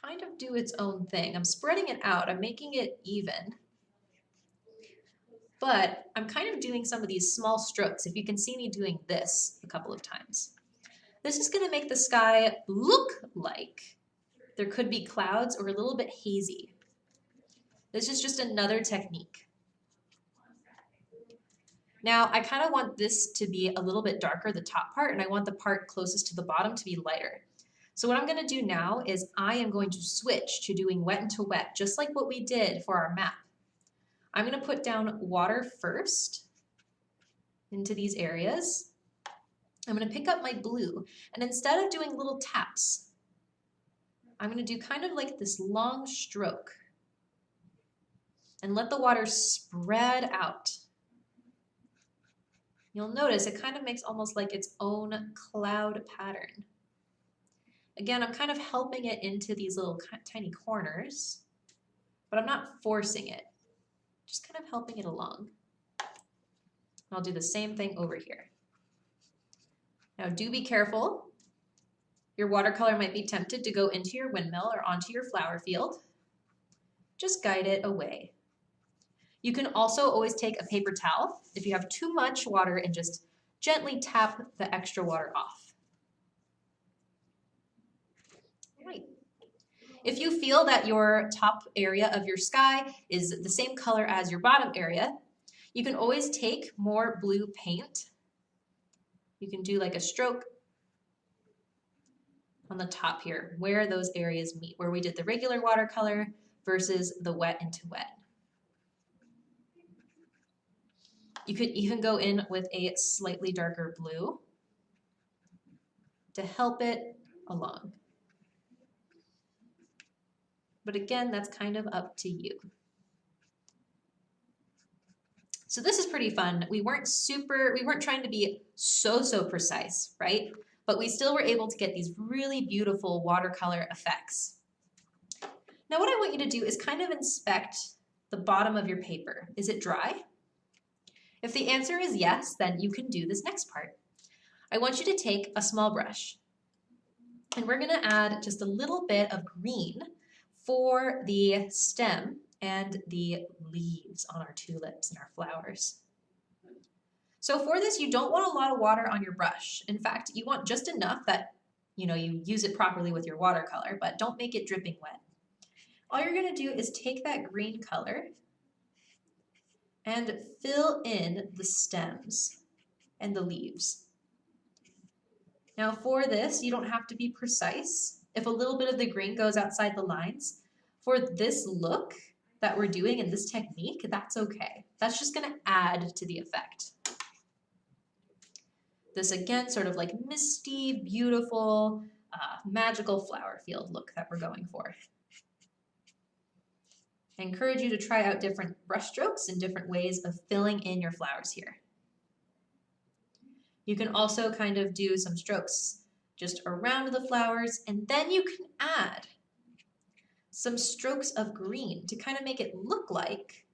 kind of do its own thing. I'm spreading it out, I'm making it even, but I'm kind of doing some of these small strokes. If you can see me doing this a couple of times. This is going to make the sky look like there could be clouds or a little bit hazy. This is just another technique. Now, I kind of want this to be a little bit darker, the top part, and I want the part closest to the bottom to be lighter. So what I'm going to do now is I am going to switch to doing wet into wet, just like what we did for our map. I'm going to put down water first into these areas. I'm going to pick up my blue, and instead of doing little taps, I'm going to do kind of like this long stroke and let the water spread out. You'll notice it kind of makes almost like its own cloud pattern. Again, I'm kind of helping it into these little tiny corners, but I'm not forcing it, just kind of helping it along. I'll do the same thing over here. Now do be careful. Your watercolor might be tempted to go into your windmill or onto your flower field. Just guide it away. You can also always take a paper towel if you have too much water and just gently tap the extra water off. Right. If you feel that your top area of your sky is the same color as your bottom area, you can always take more blue paint. You can do like a stroke on the top here, where those areas meet, where we did the regular watercolor versus the wet into wet. You could even go in with a slightly darker blue to help it along. But again, that's kind of up to you. So this is pretty fun. We weren't trying to be so precise, right? But we still were able to get these really beautiful watercolor effects. Now what I want you to do is kind of inspect the bottom of your paper. Is it dry? If the answer is yes, then you can do this next part. I want you to take a small brush, and we're gonna add just a little bit of green for the stem and the leaves on our tulips and our flowers. So for this, you don't want a lot of water on your brush. In fact, you want just enough that you use it properly with your watercolor, but don't make it dripping wet. All you're gonna do is take that green color and fill in the stems and the leaves. Now for this, you don't have to be precise. If a little bit of the green goes outside the lines, for this look that we're doing in this technique, that's okay. That's just gonna add to the effect. This again, sort of like misty, beautiful, magical flower field look that we're going for. I encourage you to try out different brush strokes and different ways of filling in your flowers here. You can also kind of do some strokes just around the flowers, and then you can add some strokes of green to kind of make it look like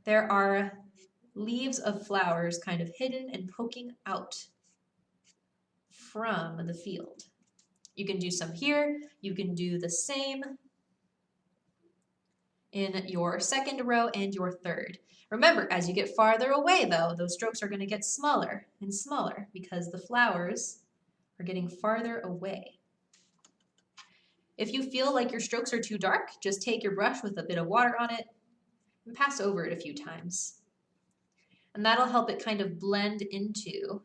there are leaves of flowers kind of hidden and poking out from the field. You can do some here, you can do the same in your second row and your third. Remember, as you get farther away though, those strokes are going to get smaller and smaller because the flowers are getting farther away. If you feel like your strokes are too dark, just take your brush with a bit of water on it and pass over it a few times. And that'll help it kind of blend into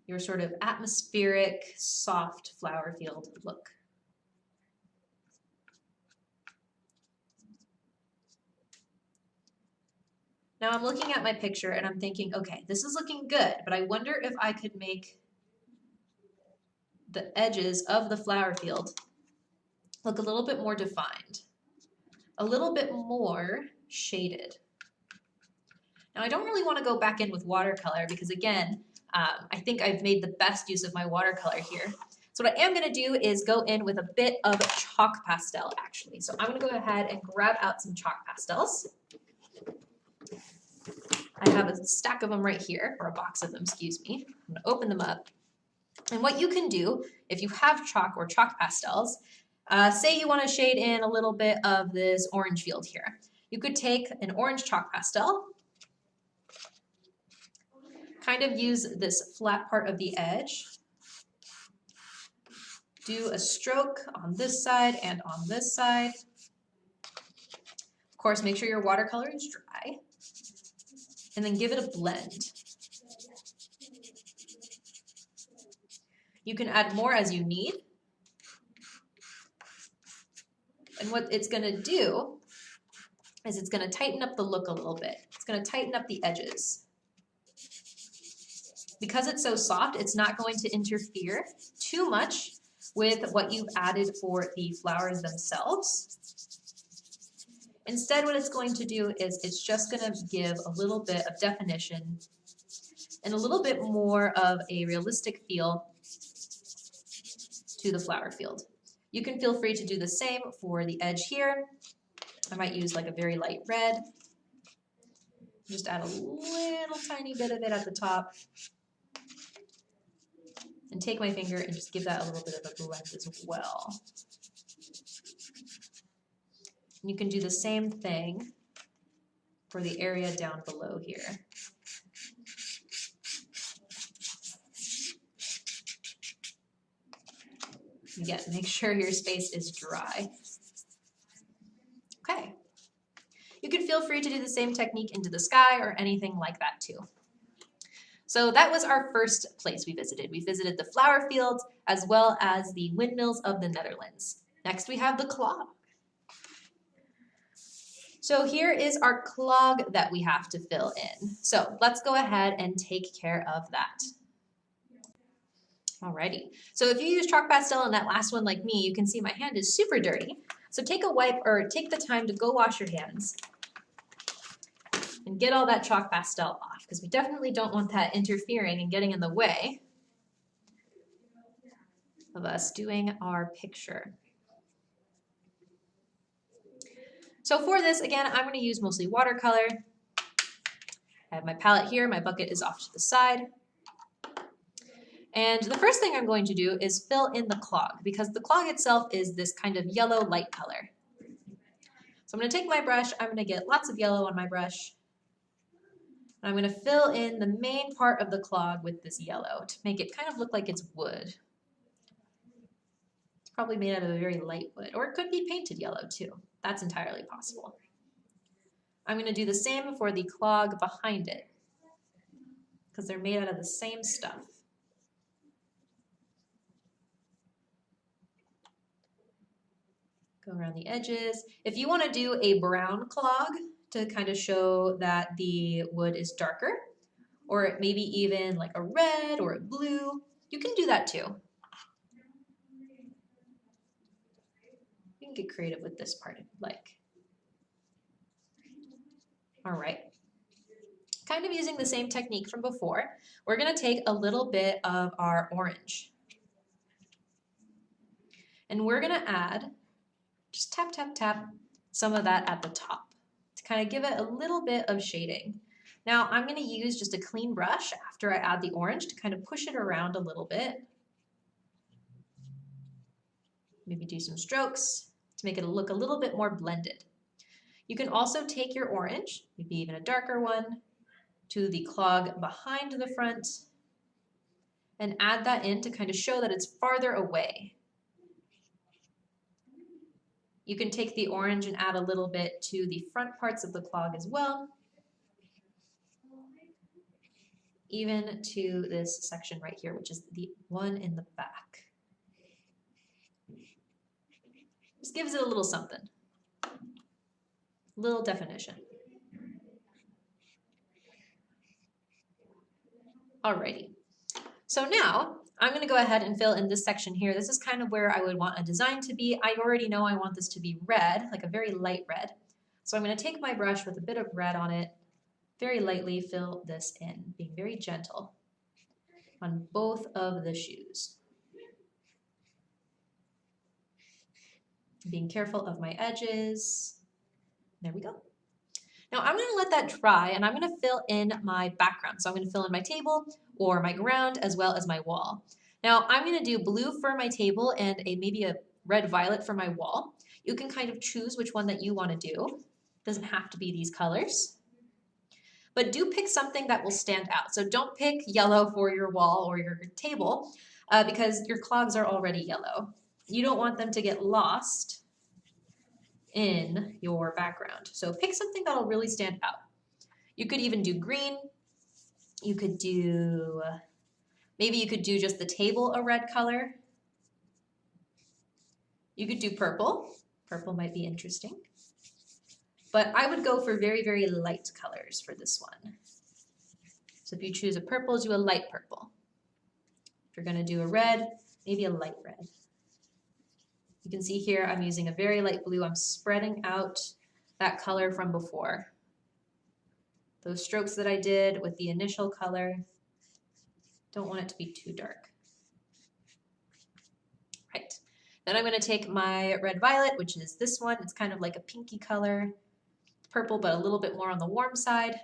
your sort of atmospheric, soft flower field look. Now I'm looking at my picture and I'm thinking, okay, this is looking good, but I wonder if I could make the edges of the flower field look a little bit more defined, a little bit more shaded. Now I don't really want to go back in with watercolor because again, I think I've made the best use of my watercolor here. So what I am going to do is go in with a bit of chalk pastel actually. So I'm going to go ahead and grab out some chalk pastels. I have a stack of them right here, or a box of them, excuse me. I'm going to open them up. And what you can do, if you have chalk or chalk pastels, say you want to shade in a little bit of this orange field here. You could take an orange chalk pastel, kind of use this flat part of the edge, do a stroke on this side and on this side. Of course, make sure your watercolor is dry, and then give it a blend. You can add more as you need. And what it's going to do is it's going to tighten up the look a little bit. It's going to tighten up the edges. Because it's so soft, it's not going to interfere too much with what you've added for the flowers themselves. Instead, what it's going to do is it's just going to give a little bit of definition and a little bit more of a realistic feel to the flower field. You can feel free to do the same for the edge here. I might use like a very light red. Just add a little tiny bit of it at the top. And take my finger and just give that a little bit of a blend as well. And you can do the same thing for the area down below here. Again, make sure your space is dry. Okay. You can feel free to do the same technique into the sky or anything like that too. So that was our first place we visited. We visited the flower fields as well as the windmills of the Netherlands. Next we have the clog. So here is our clog that we have to fill in. So let's go ahead and take care of that. Alrighty, so if you use chalk pastel in that last one like me, you can see my hand is super dirty. So take a wipe or take the time to go wash your hands and get all that chalk pastel off, because we definitely don't want that interfering and getting in the way of us doing our picture. So for this, again, I'm going to use mostly watercolor. I have my palette here, my bucket is off to the side. And the first thing I'm going to do is fill in the clog, because the clog itself is this kind of yellow light color. So I'm going to take my brush, I'm going to get lots of yellow on my brush, and I'm going to fill in the main part of the clog with this yellow to make it kind of look like it's wood. It's probably made out of a very light wood, or it could be painted yellow too. That's entirely possible. I'm going to do the same for the clog behind it, because they're made out of the same stuff. Go around the edges. If you want to do a brown clog to kind of show that the wood is darker, or maybe even like a red or a blue, you can do that too. You can get creative with this part if you like. All right. Kind of using the same technique from before, we're going to take a little bit of our orange. And we're going to add, just tap, tap, tap, some of that at the top to kind of give it a little bit of shading. Now I'm going to use just a clean brush after I add the orange to kind of push it around a little bit. Maybe do some strokes to make it look a little bit more blended. You can also take your orange, maybe even a darker one, to the clog behind the front and add that in to kind of show that it's farther away. You can take the orange and add a little bit to the front parts of the clog as well, even to this section right here, which is the one in the back. Just gives it a little something, little definition. Alrighty, so now I'm going to go ahead and fill in this section here. This is kind of where I would want a design to be. I already know I want this to be red, like a very light red. So I'm going to take my brush with a bit of red on it, very lightly fill this in, being very gentle on both of the shoes. Being careful of my edges. There we go. Now I'm going to let that dry and I'm going to fill in my background. So I'm going to fill in my table or my ground as well as my wall. Now I'm going to do blue for my table and maybe a red violet for my wall. You can kind of choose which one that you want to do. It doesn't have to be these colors. But do pick something that will stand out. So don't pick yellow for your wall or your table because your clogs are already yellow. You don't want them to get lost in your background. So pick something that'll really stand out. You could even do green. You could do, maybe you could do just the table a red color. You could do purple. Purple might be interesting. But I would go for very, very light colors for this one. So if you choose a purple, do a light purple. If you're gonna do a red, maybe a light red. You can see here I'm using a very light blue. I'm spreading out that color from before. Those strokes that I did with the initial color, don't want it to be too dark. Right. Then I'm going to take my red violet, which is this one. It's kind of like a pinky color, purple, but a little bit more on the warm side.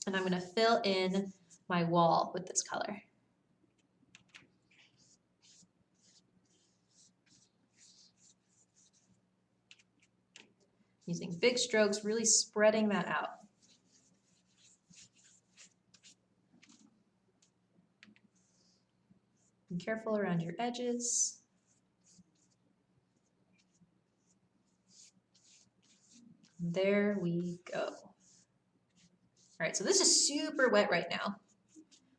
And I'm going to fill in my wall with this color. Using big strokes, really spreading that out. Be careful around your edges. There we go. All right, so this is super wet right now,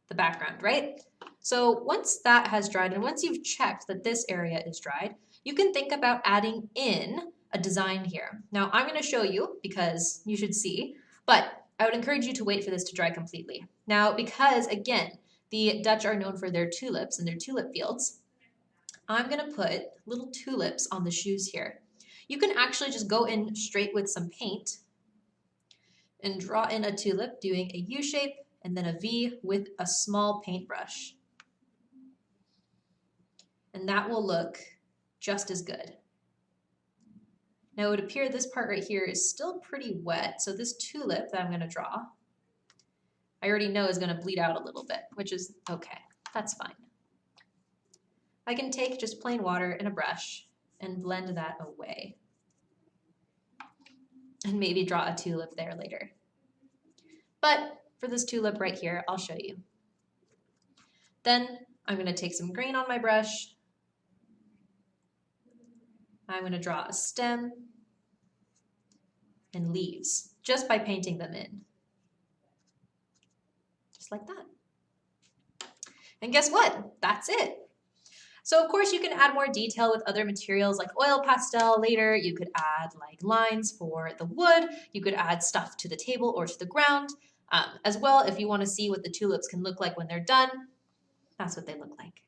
the background, right? So once that has dried and once you've checked that this area is dried, you can think about adding in a design here. Now I'm going to show you because you should see, but I would encourage you to wait for this to dry completely. Now because again, the Dutch are known for their tulips and their tulip fields, I'm going to put little tulips on the shoes here. You can actually just go in straight with some paint and draw in a tulip doing a U shape and then a V with a small paintbrush. And that will look just as good. Now it would appear this part right here is still pretty wet, so this tulip that I'm going to draw, I already know is going to bleed out a little bit, which is okay, that's fine. I can take just plain water and a brush and blend that away. And maybe draw a tulip there later. But for this tulip right here, I'll show you. Then I'm going to take some green on my brush. I'm going to draw a stem and leaves just by painting them in. Just like that. And guess what? That's it. So of course you can add more detail with other materials like oil pastel later. You could add like lines for the wood. You could add stuff to the table or to the ground. As well, if you want to see what the tulips can look like when they're done, that's what they look like.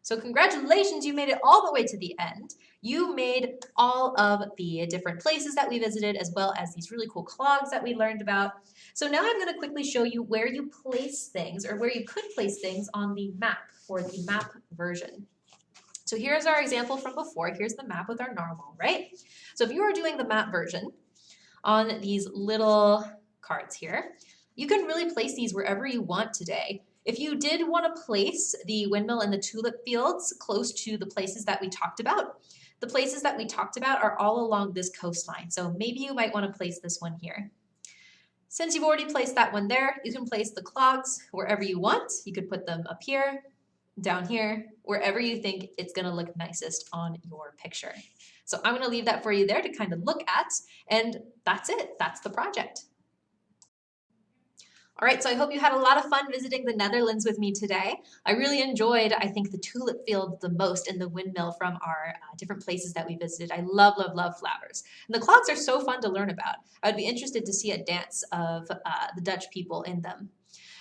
So congratulations, you made it all the way to the end. You made all of the different places that we visited as well as these really cool clogs that we learned about. So now I'm going to quickly show you where you place things or where you could place things on the map for the map version. So here's our example from before. Here's the map with our normal, right? So if you are doing the map version on these little cards here, you can really place these wherever you want today. If you did want to place the windmill and the tulip fields close to the places that we talked about, The places that we talked about are all along this coastline, so maybe you might want to place this one here. Since you've already placed that one there, you can place the clogs wherever you want. You could put them up here, down here, wherever you think it's gonna look nicest on your picture. So I'm gonna leave that for you there to kind of look at, and that's it, that's the project. All right, so I hope you had a lot of fun visiting the Netherlands with me today. I really enjoyed, I think, the tulip field the most and the windmill from our different places that we visited. I love, love, love flowers. And the clogs are so fun to learn about. I would be interested to see a dance of the Dutch people in them.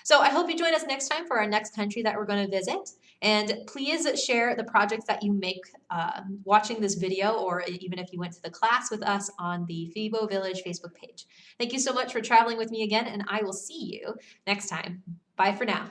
So I hope you join us next time for our next country that we're going to visit. And please share the projects that you make watching this video, or even if you went to the class with us on the Fibo Village Facebook page. Thank you so much for traveling with me again, and I will see you next time. Bye for now.